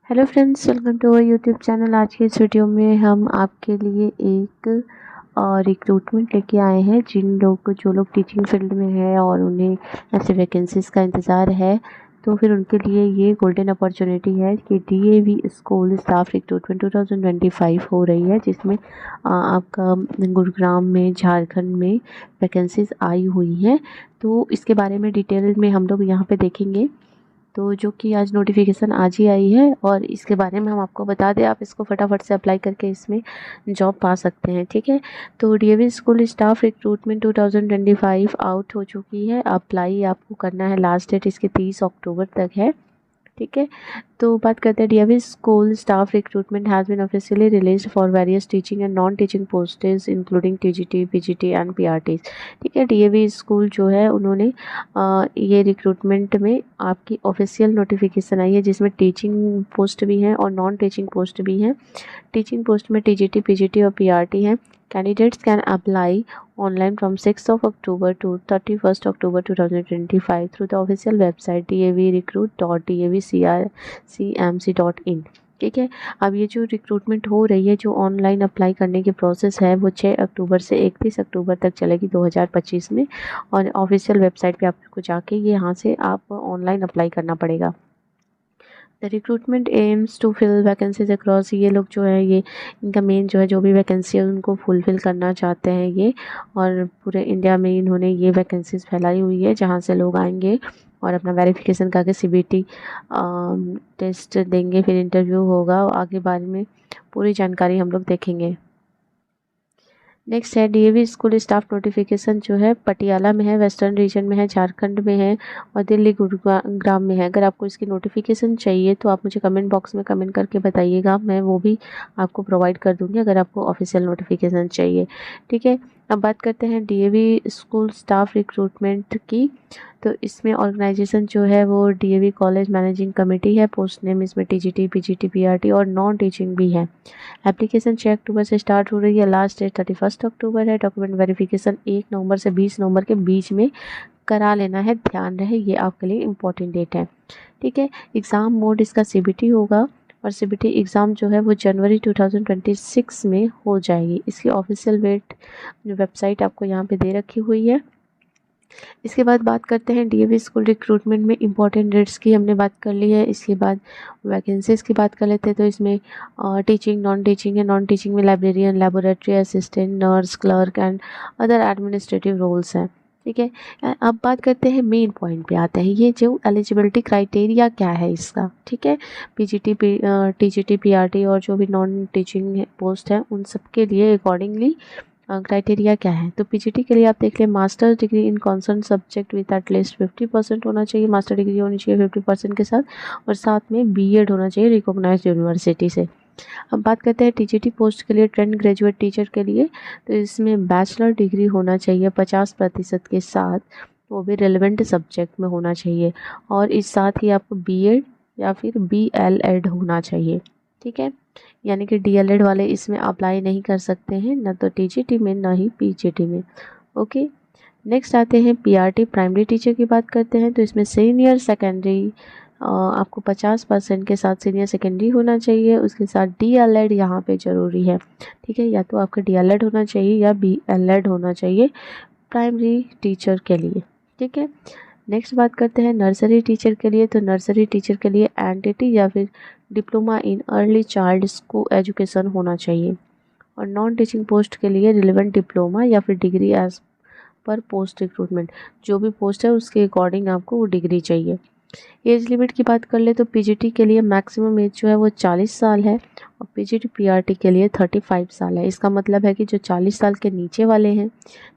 Hello friends, welcome to our YouTube channel. आज के इस वीडियो में हम आपके लिए एक रिक्रूटमेंट लेके आए हैं। जो लोग टीचिंग फील्ड में है और उन्हें ऐसे वैकेंसीज़ का इंतज़ार है, तो फिर उनके लिए ये गोल्डन अपॉर्चुनिटी है कि डीएवी स्कूल स्टाफ रिक्रूटमेंट 2025 हो रही है, जिसमें आपका गुरुग्राम में, झारखंड में वैकेंसीज़ आई हुई हैं। तो इसके बारे में डिटेल में हम लोग यहाँ पे देखेंगे। तो जो कि आज नोटिफिकेशन आज ही आई है और इसके बारे में हम आपको बता दें, आप इसको फटाफट से अप्लाई करके इसमें जॉब पा सकते हैं। ठीक है, तो DAV school staff recruitment 2025 out हो चुकी है। अप्लाई आपको करना है, लास्ट डेट इसके 30 अक्टूबर तक है। ठीक है, तो बात करते हैं DAV school staff recruitment has been officially released for various teaching and non teaching postage including TGT, PGT and PRTs. ठीक है, डीएवी स्कूल जो है उन्होंने ये रिक्रूटमेंट में आपकी ऑफिशियल नोटिफिकेशन आई है, जिसमें टीचिंग पोस्ट भी हैं और नॉन टीचिंग पोस्ट भी हैं। टीचिंग पोस्ट में टीजीटी, पीजीटी और पीआरटी हैं। Candidates can apply online from 6th of October to 31st October 2025 through the official website davrecruit.davcrcmc.in। ठीक है, अब ये जो रिक्रूटमेंट हो रही है, जो ऑनलाइन अप्लाई करने की प्रोसेस है, वो 6 अक्टूबर से 31 अक्टूबर तक चलेगी 2025 में। और ऑफिशियल वेबसाइट पे आपको जाके ये यहाँ से आप ऑनलाइन अप्लाई करना पड़ेगा। The recruitment aims to fill vacancies across. ये लोग जो है, ये इनका मेन जो है, जो भी वैकेंसी है उनको फुलफ़िल करना चाहते हैं ये, और पूरे इंडिया में इन्होंने ये वैकेंसीज फैलाई हुई है, जहाँ से लोग आएंगे और अपना वेरिफिकेशन करके सीबीटी टेस्ट देंगे, फिर इंटरव्यू होगा। आगे बारे में पूरी जानकारी हम लोग देखेंगे। नेक्स्ट है डीएवी स्कूल स्टाफ नोटिफिकेशन, जो है पटियाला में है, वेस्टर्न रीजन में है, झारखंड में है और दिल्ली गुरुग्राम में है। अगर आपको इसकी नोटिफिकेशन चाहिए तो आप मुझे कमेंट बॉक्स में कमेंट करके बताइएगा, मैं वो भी आपको प्रोवाइड कर दूंगी अगर आपको ऑफिशियल नोटिफिकेशन चाहिए। ठीक है, अब बात करते हैं डीएवी स्कूल स्टाफ रिक्रूटमेंट की। तो इसमें ऑर्गेनाइजेशन जो है वो डीएवी कॉलेज मैनेजिंग कमेटी है। पोस्ट नेम इसमें टीजीटी, पीजीटी, पीआरटी और नॉन टीचिंग भी है। एप्लीकेशन 6 अक्टूबर से स्टार्ट हो रही है, लास्ट डेट 31 अक्टूबर है। डॉक्यूमेंट वेरिफिकेशन 1 नवंबर से 20 नवंबर के बीच में करा लेना है, ध्यान रहे ये आपके लिए इम्पोर्टेंट डेट है। ठीक है, एग्ज़ाम मोड इसका सीबीटी होगा और सीबीटी एग्ज़ाम जो है वो जनवरी 2026 में हो जाएगी। इसकी ऑफिशियल वेबसाइट आपको यहाँ पे दे रखी हुई है। इसके बाद बात करते हैं डीएवी स्कूल रिक्रूटमेंट में इम्पॉर्टेंट डेट्स की, हमने बात कर ली है। इसके बाद वैकेंसीज़ की बात कर लेते हैं। तो इसमें टीचिंग, नॉन टीचिंग है। नॉन टीचिंग में librarian, laboratory assistant, nurse, clerk and other administrative roles हैं। ठीक है, अब बात करते हैं, मेन पॉइंट पे आते हैं, ये जो एलिजिबिलिटी क्राइटेरिया क्या है इसका। ठीक है, पीजीटी, टीजीटी, पीआरटी और जो भी नॉन टीचिंग पोस्ट है उन सब के लिए अकॉर्डिंगली क्राइटेरिया क्या है। तो पीजीटी के लिए आप देख लें, master degree in concern subject with at least 50% होना चाहिए। मास्टर डिग्री होनी चाहिए 50% के साथ, और साथ में बीएड होना चाहिए रिकॉग्नाइज्ड यूनिवर्सिटी से। अब बात करते हैं टीजीटी पोस्ट के लिए, ट्रेंड ग्रेजुएट टीचर के लिए। तो इसमें बैचलर डिग्री होना चाहिए 50% के साथ, वो भी रेलिवेंट सब्जेक्ट में होना चाहिए, और इस साथ ही आपको बीएड या फिर बीएलएड होना चाहिए। ठीक है, यानी कि डीएलएड वाले इसमें अप्लाई नहीं कर सकते हैं, ना तो टीजीटी में ना ही पीजीटी में। ओके, नेक्स्ट आते हैं पीआरटी प्राइमरी टीचर की बात करते हैं। तो इसमें सीनियर सेकेंडरी आपको 50% के साथ सीनियर सेकेंडरी होना चाहिए, उसके साथ डीएलएड यहाँ पे ज़रूरी है। ठीक है, या तो आपका डीएलएड होना चाहिए या बीएलएड होना चाहिए प्राइमरी टीचर के लिए। ठीक है, नेक्स्ट बात करते हैं नर्सरी टीचर के लिए। तो नर्सरी टीचर के लिए एनटीटी या फिर diploma in early child school education होना चाहिए, और नॉन टीचिंग पोस्ट के लिए रिलेवेंट डिप्लोमा या फिर degree as per post recruitment, जो भी पोस्ट है उसके अकॉर्डिंग आपको वो डिग्री चाहिए। एज लिमिट की बात कर ले तो पीजीटी के लिए मैक्सिमम एज जो है वो 40 साल है, और पीजीटी पीआरटी के लिए 35 साल है। इसका मतलब है कि जो 40 साल के नीचे वाले हैं,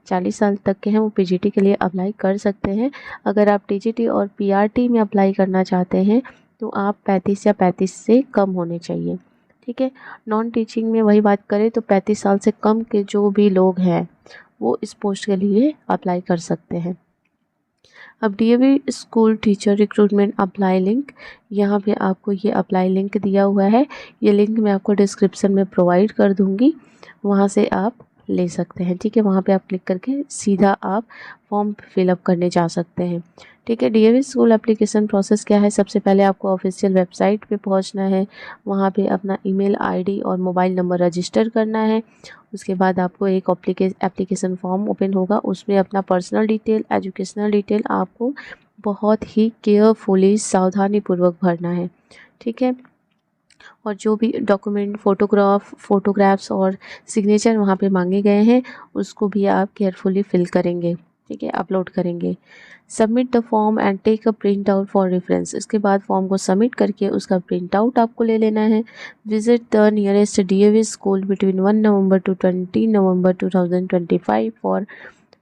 40 साल तक के हैं, वो पीजीटी के लिए अप्लाई कर सकते हैं। अगर आप टीजीटी और पीआरटी में अप्लाई करना चाहते हैं तो आप 35 या 35 से कम होने चाहिए। ठीक है, नॉन टीचिंग में वही बात करें तो 35 साल से कम के जो भी लोग हैं वो इस पोस्ट के लिए अप्लाई कर सकते हैं। अब DAV school teacher recruitment apply link, यहाँ पे आपको ये अप्लाई लिंक दिया हुआ है। ये लिंक मैं आपको डिस्क्रिप्शन में प्रोवाइड कर दूँगी, वहाँ से आप ले सकते हैं। ठीक है, वहाँ पे आप क्लिक करके सीधा आप फॉर्म फिलअप करने जा सकते हैं। ठीक है, डीएवी स्कूल एप्लीकेशन प्रोसेस क्या है, सबसे पहले आपको ऑफिशियल वेबसाइट पे पहुंचना है, वहाँ पे अपना ईमेल आईडी और मोबाइल नंबर रजिस्टर करना है। उसके बाद आपको एक एप्लीकेशन फॉर्म ओपन होगा, उसमें अपना पर्सनल डिटेल, एजुकेशनल डिटेल आपको बहुत ही केयरफुली सावधानीपूर्वक भरना है। ठीक है, और जो भी डॉक्यूमेंट फोटोग्राफ्स और सिग्नेचर वहाँ पे मांगे गए हैं उसको भी आप केयरफुली फिल करेंगे। ठीक है, अपलोड करेंगे। Submit the form and take a print out for reference. इसके बाद फॉर्म को सबमिट करके उसका प्रिंट आउट आपको ले लेना है। Visit the nearest DAV school between 1 November to 20 November 2025 for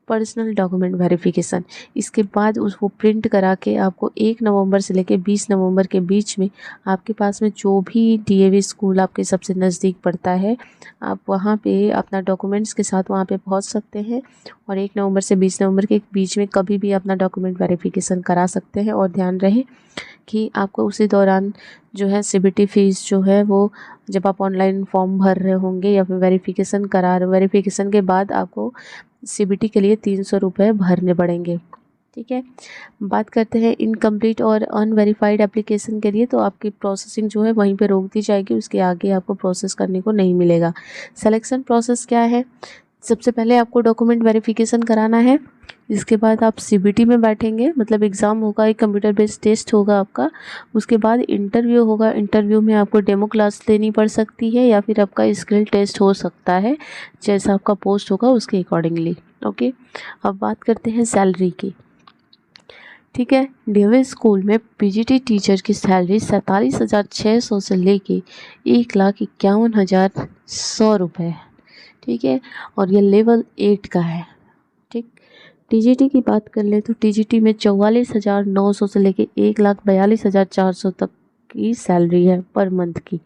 personal document verification. इसके बाद उसको प्रिंट करा के आपको 1 नवंबर से लेकर 20 नवंबर के बीच में आपके पास में जो भी डीएवी स्कूल आपके सबसे नज़दीक पड़ता है, आप वहाँ पे अपना डॉक्यूमेंट्स के साथ वहाँ पे पहुँच सकते हैं और 1 नवंबर से 20 नवंबर के बीच में कभी भी अपना डॉक्यूमेंट वेरिफिकेशन करा सकते हैं। और ध्यान रहे कि आपको उसी दौरान जो है सीबीटी फ़ीस जो है वो, जब आप ऑनलाइन फॉर्म भर रहे होंगे या फिर वेरिफिकेशन के बाद आपको सीबीटी के लिए 300 रुपये भरने पड़ेंगे। ठीक है, बात करते हैं इनकम्प्लीट और अनवेरीफाइड एप्लीकेशन के लिए, तो आपकी प्रोसेसिंग जो है वहीं पे रोक दी जाएगी, उसके आगे आपको प्रोसेस करने को नहीं मिलेगा। सिलेक्शन प्रोसेस क्या है, सबसे पहले आपको डॉक्यूमेंट वेरिफिकेशन कराना है। इसके बाद आप सीबीटी में बैठेंगे, मतलब एग्ज़ाम होगा, एक कंप्यूटर बेस्ड टेस्ट होगा आपका। उसके बाद इंटरव्यू होगा, इंटरव्यू में आपको डेमो क्लास लेनी पड़ सकती है या फिर आपका स्किल टेस्ट हो सकता है, जैसा आपका पोस्ट होगा उसके अकॉर्डिंगली। ओके, अब बात करते हैं सैलरी की। ठीक है, डीएवी स्कूल में पीजीटी टीचर की सैलरी 47,600 से लेके 1,51,100 रुपये। ठीक है, और ये लेवल 8 का है। ठीक, टीजीटी की बात कर ले तो टीजीटी में 44,900 से लेके 1,42,400 तक की सैलरी है पर मंथ की।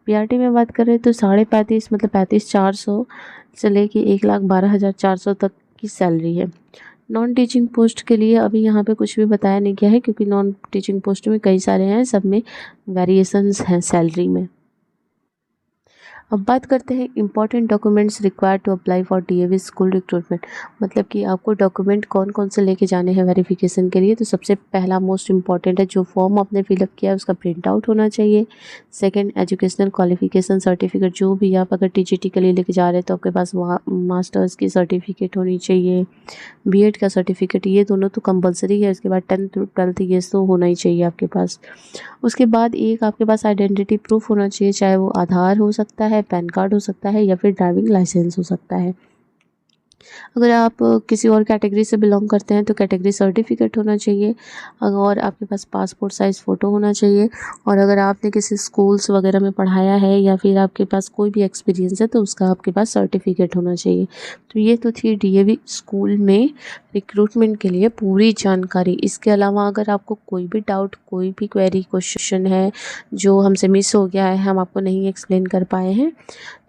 पीआरटी में बात करें तो 35.5 मतलब 35,400 से लेके 1,12,400 तक की सैलरी है। नॉन टीचिंग पोस्ट के लिए अभी यहाँ पे कुछ भी बताया नहीं गया है, क्योंकि नॉन टीचिंग पोस्ट में कई सारे हैं, सब में वेरिएशंस हैं सैलरी में। अब बात करते हैं important documents required to apply for DAV school recruitment, मतलब कि आपको डॉक्यूमेंट कौन कौन से लेके जाने हैं वेरिफिकेशन के लिए। तो सबसे पहला मोस्ट इंपॉर्टेंट है, जो फॉर्म आपने फिलअप किया है उसका प्रिंट आउट होना चाहिए। सेकंड, एजुकेशनल क्वालिफिकेशन सर्टिफिकेट, जो भी आप अगर टीजीटी के लिए लेके जा रहे हैं तो आपके पास मास्टर्स की सर्टिफिकेट होनी चाहिए, बीएड का सर्टिफिकेट, ये दोनों तो कंपलसरी है। उसके बाद 10th 12th ये तो होना ही चाहिए आपके पास। उसके बाद एक आपके पास आइडेंटिटी प्रूफ होना चाहिए, चाहे वो आधार हो सकता है, पैन कार्ड हो सकता है या फिर ड्राइविंग लाइसेंस हो सकता है। अगर आप किसी और कैटेगरी से बिलोंग करते हैं तो कैटेगरी सर्टिफिकेट होना चाहिए, और आपके पास पासपोर्ट साइज़ फ़ोटो होना चाहिए, और अगर आपने किसी स्कूल्स वगैरह में पढ़ाया है या फिर आपके पास कोई भी एक्सपीरियंस है तो उसका आपके पास सर्टिफिकेट होना चाहिए। तो ये तो थी डीएवी स्कूल में रिक्रूटमेंट के लिए पूरी जानकारी। इसके अलावा अगर आपको कोई भी डाउट, कोई भी क्वेरी, क्वेश्चन है जो हमसे मिस हो गया है, हम आपको नहीं एक्सप्लेन कर पाए हैं,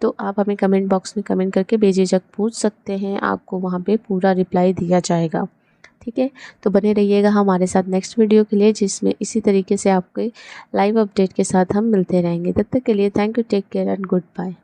तो आप हमें कमेंट बॉक्स में कमेंट करके बेझिझक पूछ सकते हैं, आपको वहाँ पे पूरा रिप्लाई दिया जाएगा। ठीक है, तो बने रहिएगा हमारे साथ नेक्स्ट वीडियो के लिए, जिसमें इसी तरीके से आपके लाइव अपडेट के साथ हम मिलते रहेंगे। तब तक के लिए thank you, take care and good bye.